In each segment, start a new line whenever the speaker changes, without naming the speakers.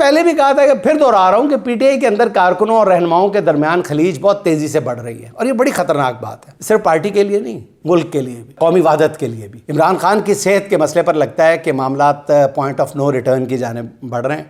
پہلے بھی کہا تھا کہ پھر دوہرا رہا ہوں کہ پی ٹی آئی کے اندر کارکنوں اور رہنماؤں کے درمیان خلیج بہت تیزی سے بڑھ رہی ہے، اور یہ بڑی خطرناک بات ہے، صرف پارٹی کے لیے نہیں، ملک کے لیے بھی، قومی وحدت کے لیے بھی۔ عمران خان کی صحت کے مسئلے پر لگتا ہے کہ معاملات پوائنٹ آف نو ریٹرن کی جانب بڑھ رہے ہیں۔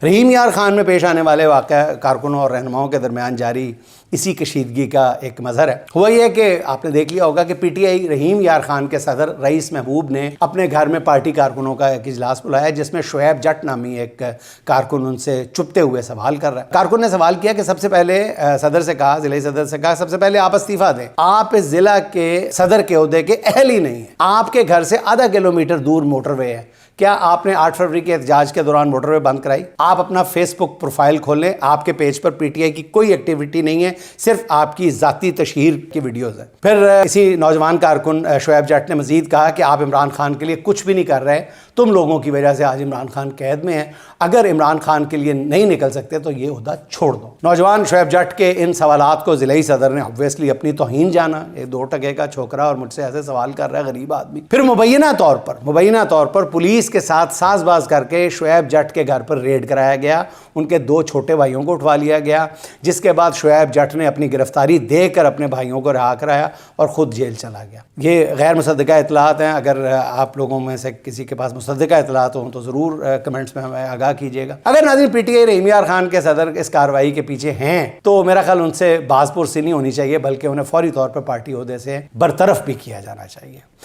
رحیم یار خان میں پیش آنے والے واقعہ کارکنوں اور رہنماؤں کے درمیان جاری اسی کشیدگی کا ایک مظہر ہے۔ ہوا یہ کہ آپ نے دیکھ لیا ہوگا کہ پی ٹی آئی رحیم یار خان کے صدر رئیس محبوب نے اپنے گھر میں پارٹی کارکنوں کا ایک اجلاس بلایا، جس میں شعیب جٹ نامی ایک کارکن ان سے چپتے ہوئے سوال کر رہا ہے۔ کارکن نے سوال کیا کہ سب سے پہلے صدر سے کہا، ضلعی صدر سے کہا، سب سے پہلے آپ استعفیٰ دیں، آپ اس ضلع کے صدر کے عہدے کے اہل ہی نہیں ہیں، آپ کے گھر سے آدھا کلومیٹر دور موٹر وے ہے، کیا آپ نے 8 فروری کے احتجاج کے دوران موٹر وے بند کرائی؟ آپ اپنا فیس بک پروفائل کھولیں، آپ کے page per P T I کی کوئی ایکٹیویٹی نہیں ہے، صرف آپ کی ذاتی تشہیر کی ویڈیوز ہیں۔ پھر اسی نوجوان کارکن شعیب جٹ نے مزید کہا کہ آپ عمران خان کے لیے کچھ بھی نہیں کر رہے، تم لوگوں کی وجہ سے آج عمران خان قید میں ہے، اگر عمران خان کے لیے نہیں نکل سکتے تو یہ عہدہ چھوڑ دو۔ نوجوان شعیب جٹ کے ان سوالات کو ضلعی صدر نے obviously اپنی توہین جانا، یہ 2 ٹکے کا چھوکرا اور مجھ سے ایسے سوال کر رہا ہے غریب آدمی۔ پھر مبینہ طور پر پولیس کے ساتھ ساز باز کر کے شعیب جٹ کے گھر پر ریڈ کرایا گیا، ان کے 2 چھوٹے بھائیوں کو اٹھوا لیا گیا، جس کے بعد شعیب جٹ نے اپنی گرفتاری دے کر اپنے بھائیوں کو رہا کرایا اور خود جیل چلا گیا۔ یہ غیر مصدقہ اطلاعات ہیں، اگر آپ لوگوں میں سے کسی کے پاس مصدقہ اطلاعات ہوں تو ضرور کمنٹس میں ہمیں آگاہ کیجیے گا۔ اگر ناظرین پی ٹی آئی رحیم یار خان کے صدر اس کارروائی کے پیچھے ہیں تو میرا خیال ان سے باز پرسی نہیں ہونی چاہیے، بلکہ انہیں فوری طور پر پارٹی عہدے سے برطرف بھی کیا جانا چاہیے۔